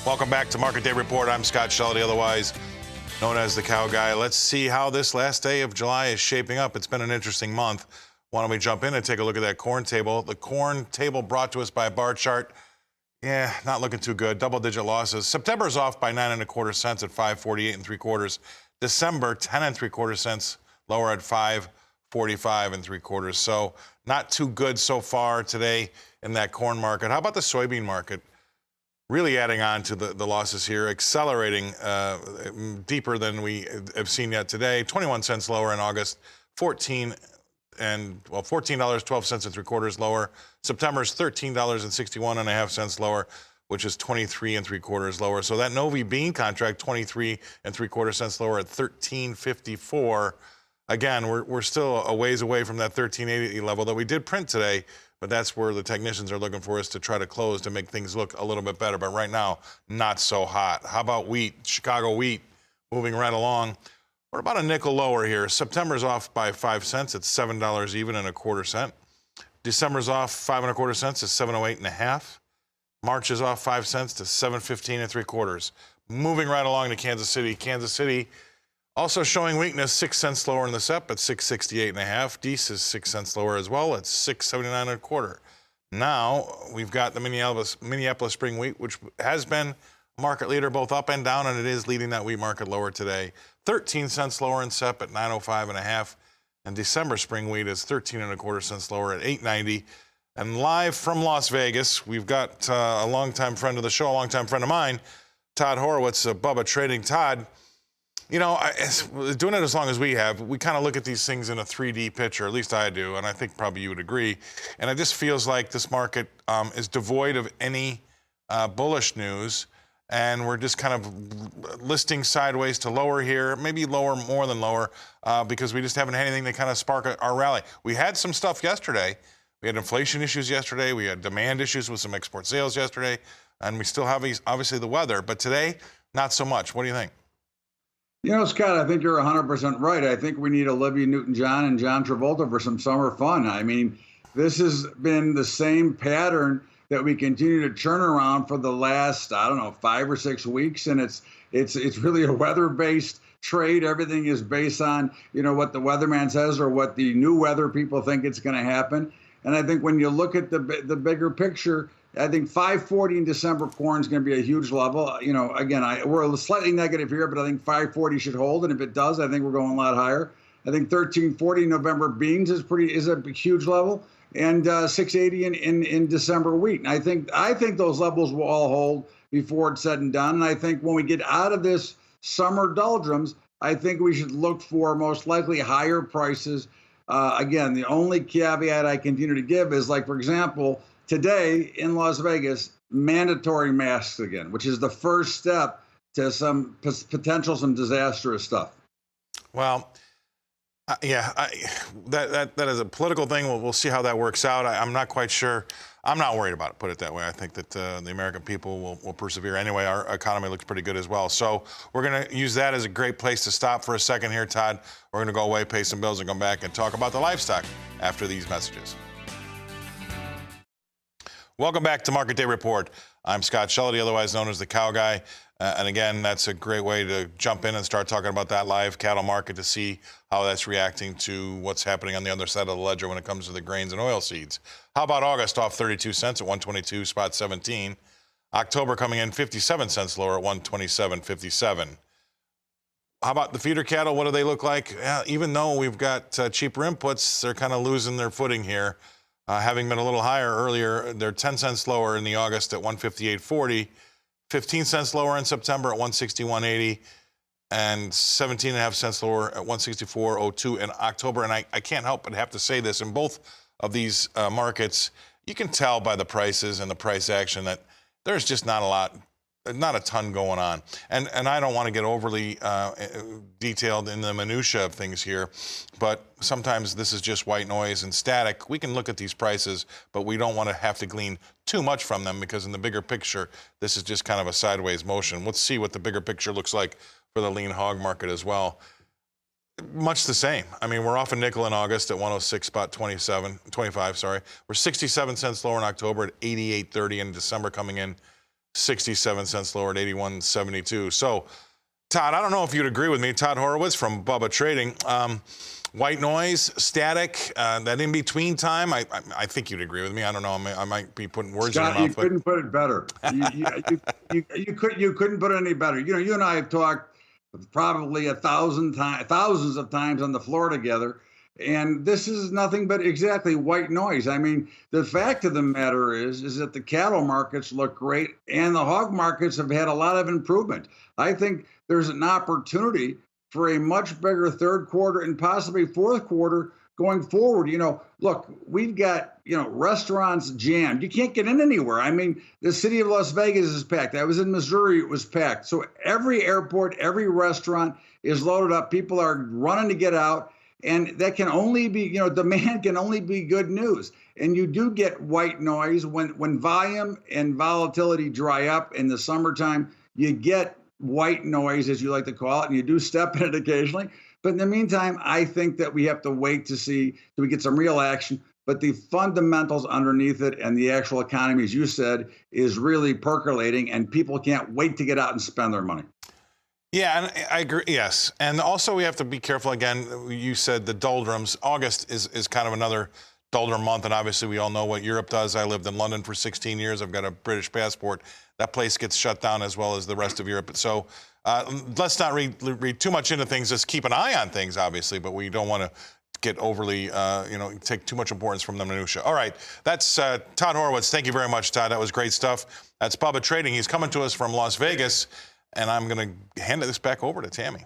Welcome back to Market Day Report. I'm Scott Shelly, otherwise known as the Cow Guy. Let's see how this last day of July is shaping up. It's been an interesting month. Why don't we jump in and take a look at that corn table? The corn table brought to us by a bar chart. Yeah, not looking too good. Double-digit losses. September's off by 9 1/4 cents at 5.48 3/4. December 10 3/4 cents lower at 5.45 3/4. So not too good so far today in that corn market. How about the soybean market? Really adding on to the losses here, accelerating deeper than we have seen yet today. 21 cents lower in August, $14.12 3/4 lower. September's $13.61 lower, which is 23 3/4 lower. So that Novi bean contract, 23 3/4 cents lower at 13.54. Again, we're still a ways away from that 13.80 level that we did print today. But that's where the technicians are looking for us to try to close to make things look a little bit better. But right now, not so hot. How about wheat? Chicago wheat moving right along. We're about a nickel lower here. September's off by 5 cents. It's $7 even and 1/4 cent. December's off 5 1/4 cents. It's 7.08 1/2. March is off 5 cents to 7.15 3/4. Moving right along to Kansas City. Kansas City also showing weakness, 6 cents lower in the SEP at 6.68 1/2. Dees is 6 cents lower as well at 6.79 1/4. Now we've got the Minneapolis spring wheat, which has been a market leader both up and down, and it is leading that wheat market lower today. 13 cents lower in SEP at 9.05 1/2. And December spring wheat is 13 1/4 cents lower at 8.90. And live from Las Vegas, we've got a longtime friend of the show, a longtime friend of mine, Todd Horowitz of Bubba Trading. Todd, you know, doing it as long as we have, we kind of look at these things in a 3D picture, at least I do, and I think probably you would agree. And it just feels like this market is devoid of any bullish news, and we're just kind of listing sideways to lower here, maybe lower more than lower, because we just haven't had anything to kind of spark our rally. We had some stuff yesterday. We had inflation issues yesterday. We had demand issues with some export sales yesterday, and we still have obviously the weather. But today, not so much. What do you think? You know, Scott, I think you're 100% right. I think we need Olivia Newton-John and John Travolta for some summer fun. I mean, this has been the same pattern that we continue to churn around for the last, I don't know, 5 or 6 weeks. And it's really a weather-based trade. Everything is based on, you know, what the weatherman says or what the new weather people think it's going to happen. And I think when you look at the bigger picture, I think 540 in December corn is going to be a huge level. You know, again, we're slightly negative here, but I think 540 should hold. And if it does, I think we're going a lot higher. I think 1340 November beans is a huge level, and 680 in December wheat. And I think those levels will all hold before it's said and done. And I think when we get out of this summer doldrums, I think we should look for most likely higher prices. Again, the only caveat I continue to give is, like, for example, today in Las Vegas, mandatory masks again, which is the first step to some some disastrous stuff. Well, yeah, that is a political thing. We'll see how that works out. I'm not quite sure. I'm not worried about it, put it that way. I think that the American people will persevere. Anyway, our economy looks pretty good as well. So we're going to use that as a great place to stop for a second here, Todd. We're going to go away, pay some bills, and come back and talk about the livestock after these messages. Welcome back to Market Day Report. I'm Scott Shelly, otherwise known as the Cow Guy. And again, that's a great way to jump in and start talking about that live cattle market to see how that's reacting to what's happening on the other side of the ledger when it comes to the grains and oil seeds. How about August off 32 cents at 122.17. October coming in 57 cents lower at 127.57. How about the feeder cattle? What do they look like? Even though we've got cheaper inputs, they're kind of losing their footing here. Having been a little higher earlier, they're 10 cents lower in the August at 158.40, 15 cents lower in September at 161.80, and 17 and a half cents lower at 164.02 in October. And I can't help but have to say this, in both of these markets, you can tell by the prices and the price action that there's just not a ton going on. And I don't want to get overly detailed in the minutia of things here, but sometimes this is just white noise and static. We can look at these prices, but we don't want to have to glean too much from them, because in the bigger picture, this is just kind of a sideways motion. Let's see what the bigger picture looks like for the lean hog market as well. Much the same. I mean, we're off a nickel in August at 106.25. We're 67 cents lower in October at 88.30, in December coming in 67 cents lower at 81.72. So, Todd, I don't know if you'd agree with me. Todd Horowitz from Bubba Trading. White noise, static, that in-between time, I think you'd agree with me. I don't know. I might be putting words Scott, in your mouth. You couldn't put it better. You couldn't put it any better. You know, you and I have talked probably thousands of times on the floor together, and this is nothing but exactly white noise. I mean, the fact of the matter is that the cattle markets look great, and the hog markets have had a lot of improvement. I think there's an opportunity for a much bigger third quarter and possibly fourth quarter going forward. You know, look, we've got, restaurants jammed. You can't get in anywhere. I mean, the city of Las Vegas is packed. I was in Missouri, it was packed. So every airport, every restaurant is loaded up. People are running to get out. And that can only be, demand can only be good news. And you do get white noise when volume and volatility dry up in the summertime. You get white noise, as you like to call it, and you do step in it occasionally. But in the meantime, I think that we have to wait to see till we get some real action. But the fundamentals underneath it and the actual economy, as you said, is really percolating, and people can't wait to get out and spend their money. Yeah, and I agree. Yes, and also we have to be careful. Again, you said the doldrums. August is kind of another doldrum month, and obviously we all know what Europe does. I lived in London for 16 years. I've got a British passport. That place gets shut down as well as the rest of Europe. So let's not read too much into things. Just keep an eye on things, obviously, but we don't want to get overly, take too much importance from the minutia. All right, that's Todd Horowitz. Thank you very much, Todd. That was great stuff. That's Bubba Trading. He's coming to us from Las Vegas, and I'm going to hand this back over to Tammy.